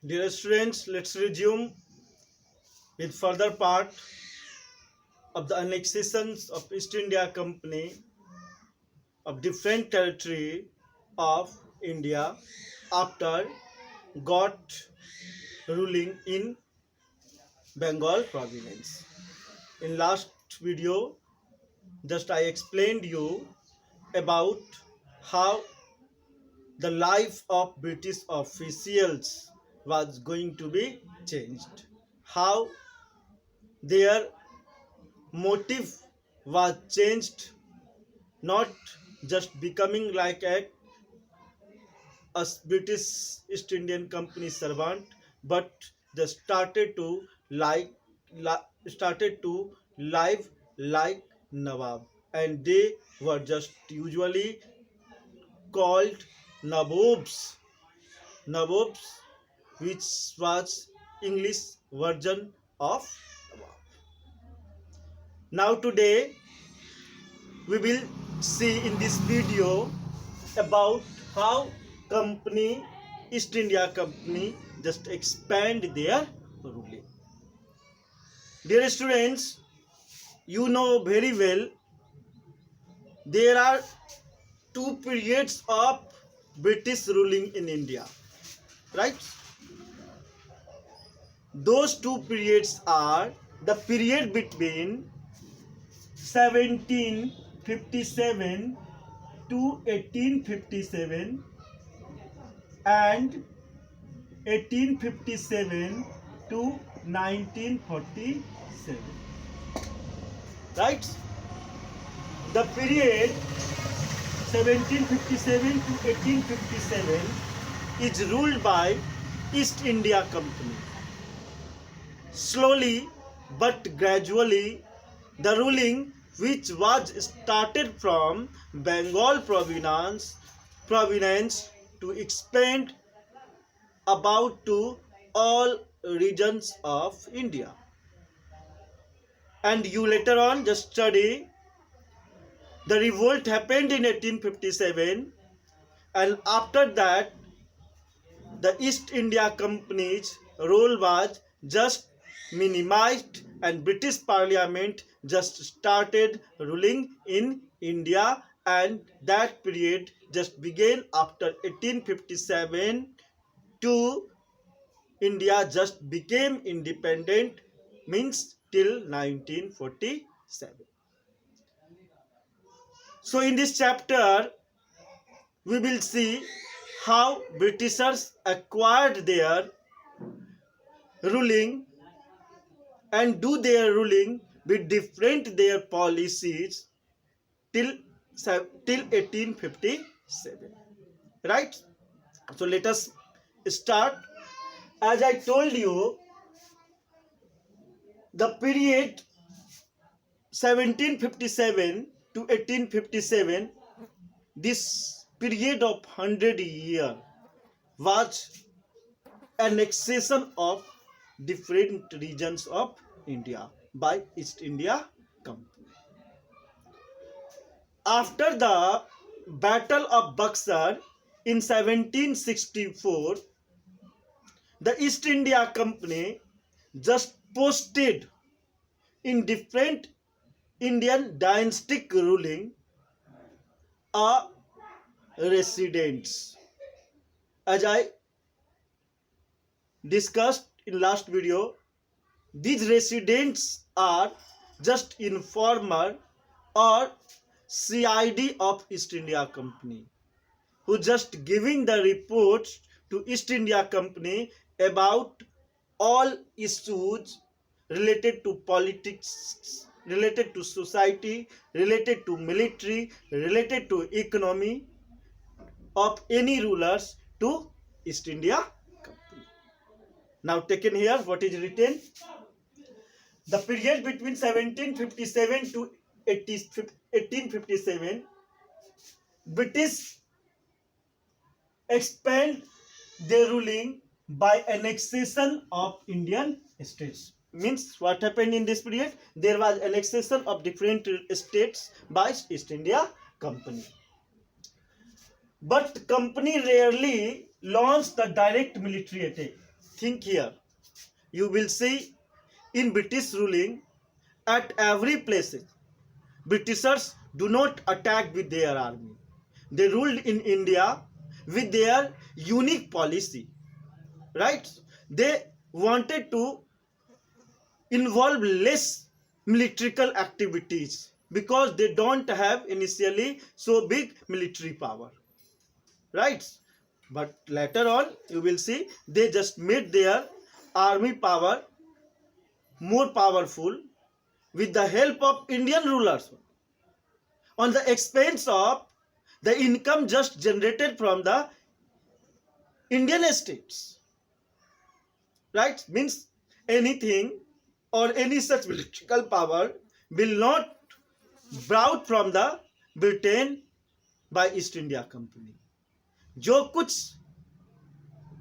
Dear students, let's resume with further part of the annexations of East India Company of different territory of India after got ruling in Bengal province. In last video, just I explained you about how the life of British officials was going to be changed. How their motive was changed, not just becoming like a British East Indian Company servant, but they started to live like Nawab, and they were just usually called Nabobs. Nabobs, which was English version of Nawab. Now today we will see in this video about how company East India Company just expand their ruling. Dear students, you know very well there are two periods of British ruling in India, right? Those two periods are the period between 1757 to 1857 and 1857 to 1947, right? The period 1757 to 1857 is ruled by East India Company. Slowly but gradually, the ruling, which was started from Bengal province to expand about to all regions of India. And you later on just study the revolt happened in 1857, and after that the East India Company's role was just minimized and British Parliament just started ruling in India, and that period just began after 1857 to India just became independent, means till 1947. So in this chapter we will see how Britishers acquired their ruling and do their ruling with different their policies till 1857, right? So let us start. As I told you, the period 1757 to 1857, this period of 100 years was annexation of different regions of India by East India Company. After the Battle of Buxar in 1764, the East India Company just posted in different Indian dynastic ruling a residents. As I discussed in last video, these residents are just informer or CID of East India Company, who just giving the reports to East India Company about all issues related to politics, related to society, related to military, related to economy of any rulers to East India Company. Now taken here, what is written? The period between 1757 to 1857, British expand their ruling by annexation of Indian states. Means what happened in this period? There was annexation of different states by East India Company. But company rarely launched the direct military attack. think here. You will see in British ruling at every place, Britishers do not attack with their army. They ruled in India with their unique policy, right? They wanted to involve less military activities because they don't have initially so big military power, right? But later on you will see they just made their army power more powerful with the help of Indian rulers on the expense of the income just generated from the Indian estates, right? Means anything or any such political power will not brought from the Britain by East India Company. जो कुछ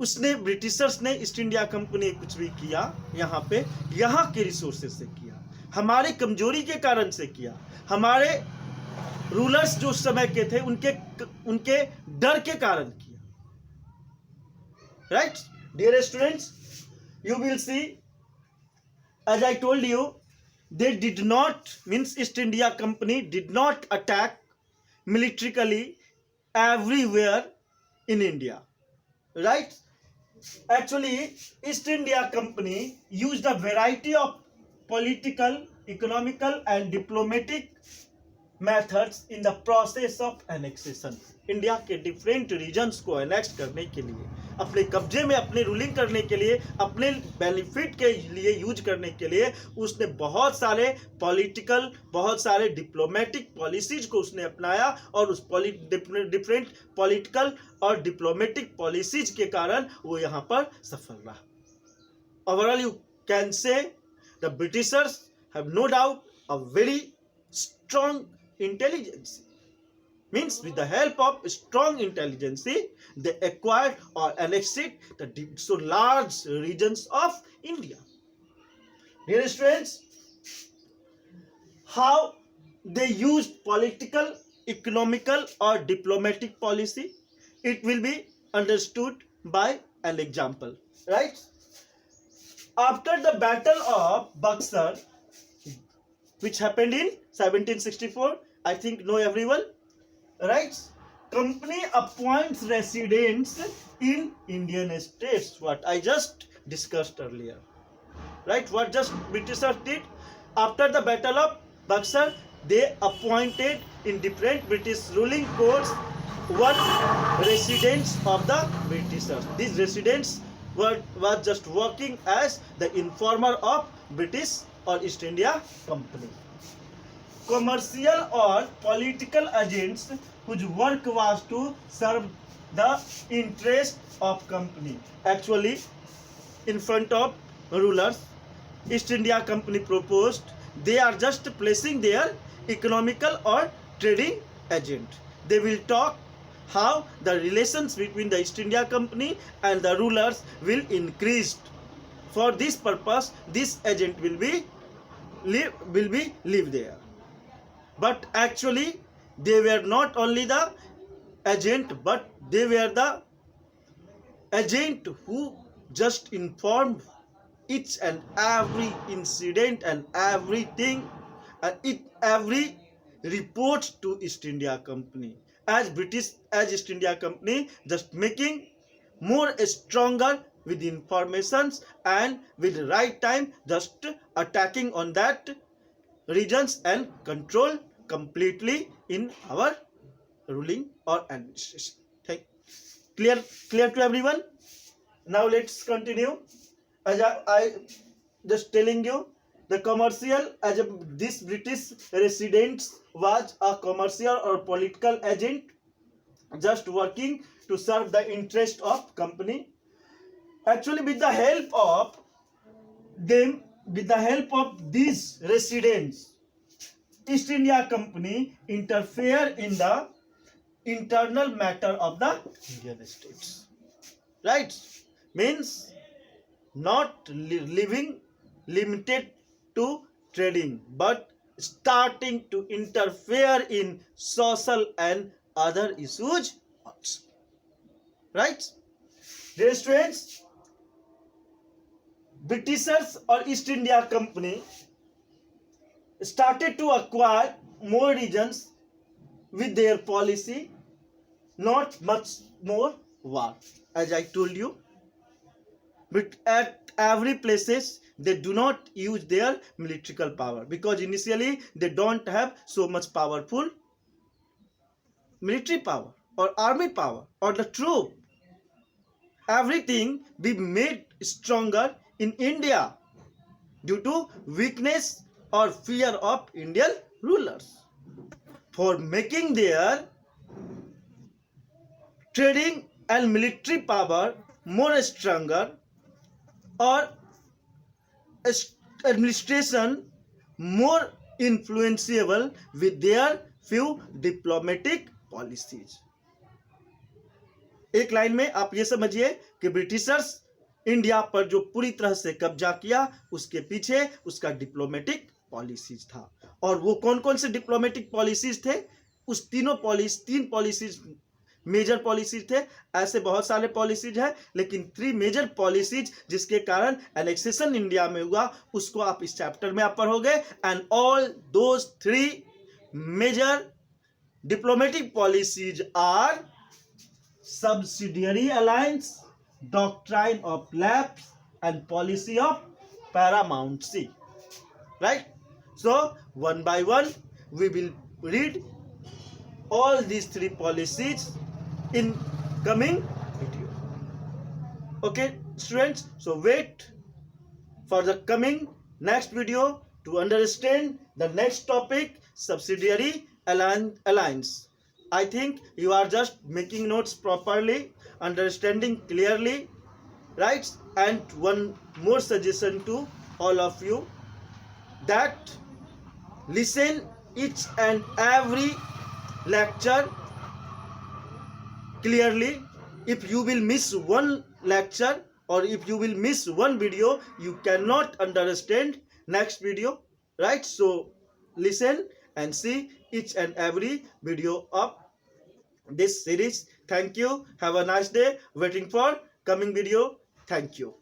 उसने Britishers ने east India company कुछ भी किया यहाँ पे, यहाँ के रिसोर्सेज से किया, हमारे कमजोरी के कारण से किया, हमारे रूलर्स जो उस समय के थे उनके डर के कारण किया, right? Dear students, you will see, as I told you, they did not, means East India Company did not attack militarily everywhere in India, right? Actually, East India Company used a variety of political, economical and diplomatic methods in the process of annexation. India के different regions को annex करने के लिए, अपने कब्जे में अपने ruling करने के लिए, अपने बेनिफिट के लिए यूज करने के लिए उसने बहुत सारे पॉलिटिकल, बहुत सारे डिप्लोमेटिक पॉलिसीज को उसने अपनाया और उस डिफरेंट पॉलिटिकल और डिप्लोमेटिक पॉलिसीज के कारण वो यहाँ पर सफल रहा. Overall you can say the Britishers have no doubt a very strong intelligence. Means with the help of strong intelligence they acquired or annexed the so large regions of India. Dear students, how they used political, economical or diplomatic policy, it will be understood by an example, right? After the Battle of Buxar, which happened in 1764, I think know everyone, right? Company appoints residents in Indian states, what I just discussed earlier, right? What just Britishers did after the Battle of Buxar, they appointed in different British ruling courts one residents of the Britishers. These residents were just working as the informer of British or East India Company. Commercial or political agents whose work was to serve the interest of company. Actually, in front of rulers, East India Company proposed they are just placing their economical or trading agent. They will talk how the relations between the East India Company and the rulers will increase. For this purpose, this agent will be live there. But actually, they were not only the agent, but they were the agent who just informed each and every incident and everything and every report to East India Company. As East India Company just making more stronger with informations and with the right time just attacking on that regions and control completely in our ruling or administration. Clear to everyone? Now let's continue. As I just telling you, the commercial, as this British residents was a commercial or political agent just working to serve the interest of company. Actually, with the help of them, with the help of these residents, East India Company interfere in the internal matter of the Indian states. Right? Means not living limited to trading, but starting to interfere in social and other issues also. Right? Dear students, Britishers or East India Company started to acquire more regions with their policy, not much more war. As I told you, but at every places they do not use their military power because initially they don't have so much powerful military power or army power or the troop. Everything be made stronger in India due to weakness or fear of Indian rulers. For making their trading and military power more stronger, or administration more influenceable with their few diplomatic policies. एक line में आप ये समझिए कि Britishers India पर जो पूरी तरह से कब्जा किया उसके पीछे उसका डिप्लोमेटिक पॉलिसीज था। और वो कौन कौन से डिप्लोमेटिक पॉलिसीज थे? उस तीन पॉलिसीज मेजर पॉलिसीज थे। ऐसे बहुत सारे पॉलिसीज है, लेकिन 3 मेजर पॉलिसीज जिसके कारण एनेक्सेशन इंडिया में हुआ उसको आप इस चैप्टर में आप पढ़ोगे। And all those 3 major diplomatic policies are subsidiary alliance, doctrine of lapse, and policy of paramountcy. Right? So one by one we will read all these 3 policies in coming video. Okay students, so wait for the coming next video to understand the next topic, subsidiary alliance. I think you are just making notes properly, understanding clearly, right? And one more suggestion to all of you, that listen each and every lecture clearly. If you will miss one lecture or if you will miss one video, you cannot understand next video, right? So listen and see each and every video of this series. Thank you. Have a nice day. Waiting for coming video. Thank you.